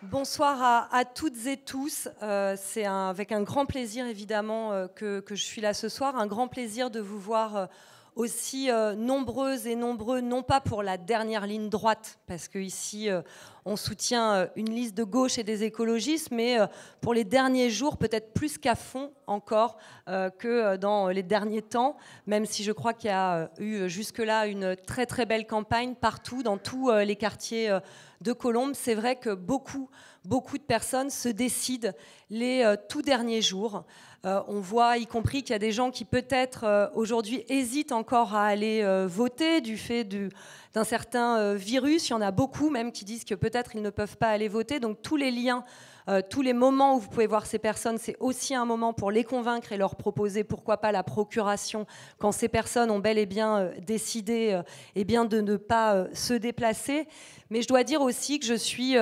Bonsoir à toutes et tous. C'est avec un grand plaisir, évidemment, que je suis là ce soir. Un grand plaisir de vous voir aussi nombreuses et nombreux, non pas pour la dernière ligne droite, parce qu'ici, on soutient une liste de gauche et des écologistes, mais pour les derniers jours, peut-être plus qu'à fond encore que dans les derniers temps, même si je crois qu'il y a eu jusque-là une très très belle campagne partout, dans tous les quartiers de Colombes. C'est vrai que beaucoup de personnes se décident les tout derniers jours. On voit y compris qu'il y a des gens qui peut-être aujourd'hui hésitent encore à aller voter du fait d'un certain virus. Il y en a beaucoup même qui disent que peut-être ils ne peuvent pas aller voter. Donc tous les liens, tous les moments où vous pouvez voir ces personnes, c'est aussi un moment pour les convaincre et leur proposer pourquoi pas la procuration quand ces personnes ont bel et bien décidé eh bien de ne pas se déplacer. Mais je dois dire aussi que je suis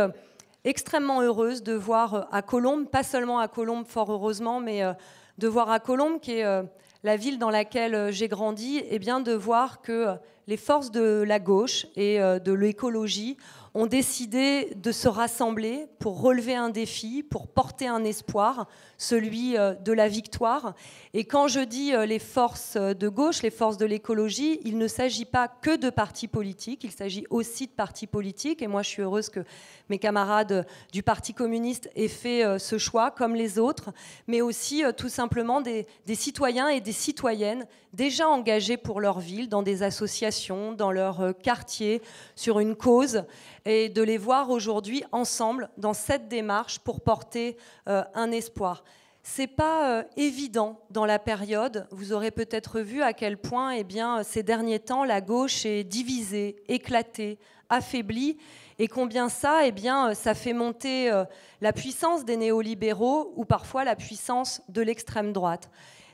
extrêmement heureuse de voir à Colombes, pas seulement à Colombes fort heureusement, mais de voir à Colombes, qui est la ville dans laquelle j'ai grandi, et bien de voir que les forces de la gauche et de l'écologie ont décidé de se rassembler pour relever un défi, pour porter un espoir, celui de la victoire. Et quand je dis les forces de gauche, les forces de l'écologie, il ne s'agit pas que de partis politiques, il s'agit aussi de partis politiques. Et moi, je suis heureuse que mes camarades du Parti communiste aient fait ce choix, comme les autres, mais aussi tout simplement des citoyens et des citoyennes déjà engagés pour leur ville, dans des associations, dans leur quartier, sur une cause, et de les voir aujourd'hui ensemble dans cette démarche pour porter un espoir. C'est pas évident dans la période. Vous aurez peut-être vu à quel point, eh bien, ces derniers temps, la gauche est divisée, éclatée, affaiblie, et combien ça, eh bien, ça fait monter la puissance des néolibéraux ou parfois la puissance de l'extrême droite.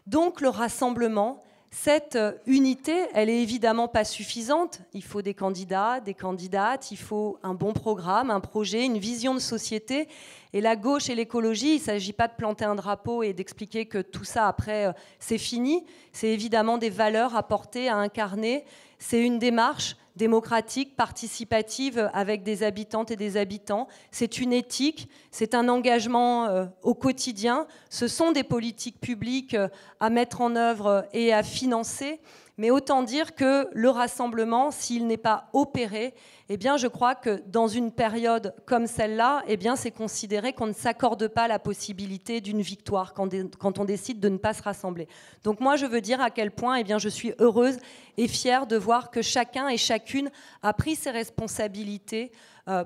Donc le rassemblement, cette unité, elle est évidemment pas suffisante. Il faut des candidats, des candidates, il faut un bon programme, un projet, une vision de société. Et la gauche et l'écologie, il ne s'agit pas de planter un drapeau et d'expliquer que tout ça, après, c'est fini. C'est évidemment des valeurs à porter, à incarner. C'est une démarche démocratique, participative, avec des habitantes et des habitants. C'est une éthique, c'est un engagement au quotidien. Ce sont des politiques publiques à mettre en œuvre et à financer. Mais autant dire que le rassemblement, s'il n'est pas opéré, eh bien, je crois que dans une période comme celle-là, eh bien, c'est considéré qu'on ne s'accorde pas la possibilité d'une victoire quand on décide de ne pas se rassembler. Donc moi, je veux dire à quel point eh bien, je suis heureuse et fière de voir que chacun et chacune a pris ses responsabilités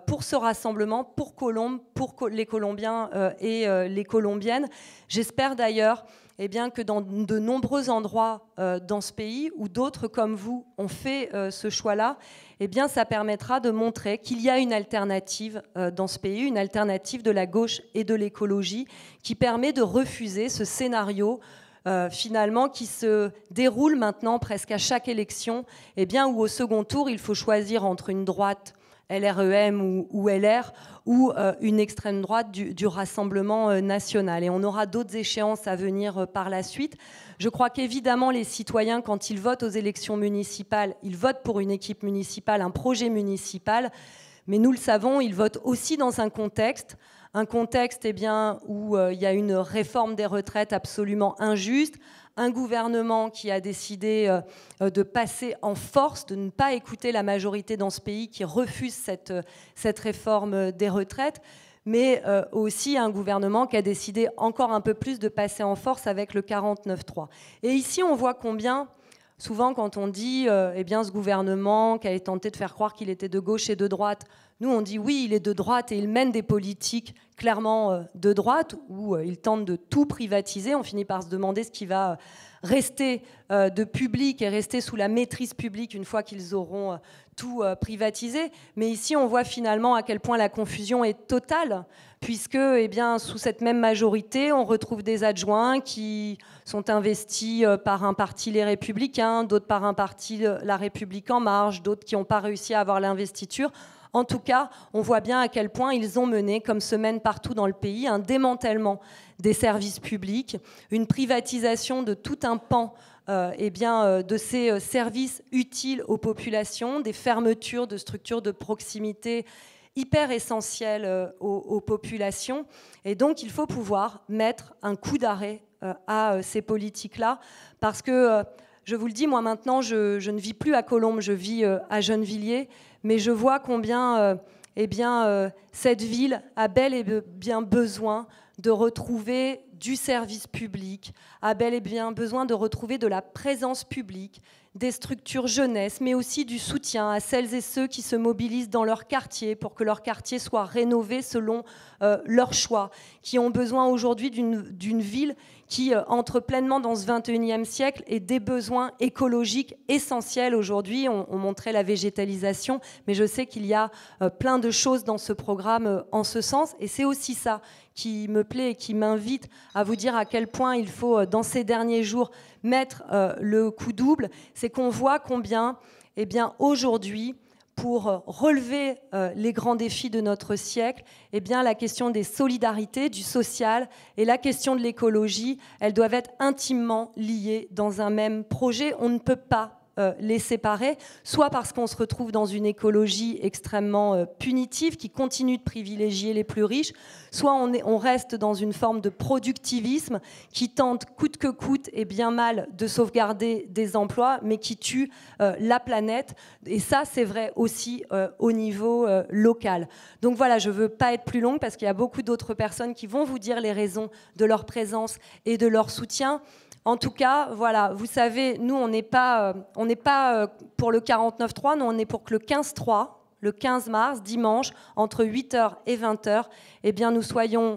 pour ce rassemblement, pour Colombes, pour les Colombiens et les Colombiennes. J'espère d'ailleurs eh bien, que dans de nombreux endroits dans ce pays, où d'autres comme vous ont fait ce choix-là, eh bien, ça permettra de montrer qu'il y a une alternative dans ce pays, une alternative de la gauche et de l'écologie, qui permet de refuser ce scénario finalement qui se déroule maintenant presque à chaque élection, eh bien, où au second tour, il faut choisir entre une droite LREM ou LR, ou une extrême droite du Rassemblement national. Et on aura d'autres échéances à venir par la suite. Je crois qu'évidemment, les citoyens, quand ils votent aux élections municipales, ils votent pour une équipe municipale, un projet municipal, mais nous le savons, ils votent aussi dans un contexte eh bien, où il y a une réforme des retraites absolument injuste, un gouvernement qui a décidé de passer en force, de ne pas écouter la majorité dans ce pays qui refuse cette réforme des retraites, mais aussi un gouvernement qui a décidé encore un peu plus de passer en force avec le 49.3. Et ici, on voit combien, souvent quand on dit eh bien, ce gouvernement qui a tenté de faire croire qu'il était de gauche et de droite, nous on dit oui, il est de droite et il mène des politiques clairement de droite, où il tente de tout privatiser. On finit par se demander ce qui va rester de public et rester sous la maîtrise publique une fois qu'ils auront tout privatisé. Mais ici, on voit finalement à quel point la confusion est totale, puisque eh bien, sous cette même majorité, on retrouve des adjoints qui sont investis par un parti Les Républicains, d'autres par un parti La République En Marche, d'autres qui n'ont pas réussi à avoir l'investiture. En tout cas, on voit bien à quel point ils ont mené, comme se mène partout dans le pays, un démantèlement des services publics, une privatisation de tout un pan eh bien, de ces services utiles aux populations, des fermetures de structures de proximité hyper essentiels aux populations. Et donc, il faut pouvoir mettre un coup d'arrêt à ces politiques-là, parce que, je vous le dis, moi maintenant, je ne vis plus à Colombes, je vis à Gennevilliers, mais je vois combien cette ville a bel et bien besoin de retrouver du service public, a bel et bien besoin de retrouver de la présence publique, des structures jeunesse, mais aussi du soutien à celles et ceux qui se mobilisent dans leur quartier pour que leur quartier soit rénové selon leurs choix, qui ont besoin aujourd'hui d'une ville qui entre pleinement dans ce 21e siècle et des besoins écologiques essentiels aujourd'hui. On montrait la végétalisation, mais je sais qu'il y a plein de choses dans ce programme en ce sens, et c'est aussi ça qui me plaît et qui m'invite à vous dire à quel point il faut, dans ces derniers jours, mettre le coup double. C'est qu'on voit combien, aujourd'hui, pour relever les grands défis de notre siècle, la question des solidarités, du social et la question de l'écologie, elles doivent être intimement liées dans un même projet. On ne peut pas les séparer, soit parce qu'on se retrouve dans une écologie extrêmement punitive qui continue de privilégier les plus riches, soit on reste dans une forme de productivisme qui tente coûte que coûte et bien mal de sauvegarder des emplois, mais qui tue la planète. Et ça, c'est vrai aussi au niveau local. Donc voilà, je ne veux pas être plus longue parce qu'il y a beaucoup d'autres personnes qui vont vous dire les raisons de leur présence et de leur soutien. En tout cas, voilà, vous savez, nous, on n'est pas pour le 49.3, nous, on est pour que le 15.3, le 15 mars, dimanche, entre 8h et 20h,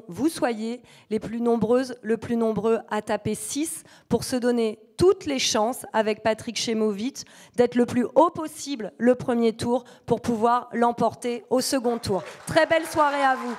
vous soyez les plus nombreuses, le plus nombreux à taper 6 pour se donner toutes les chances, avec Patrick Shemovitch, d'être le plus haut possible le premier tour pour pouvoir l'emporter au second tour. Très belle soirée à vous.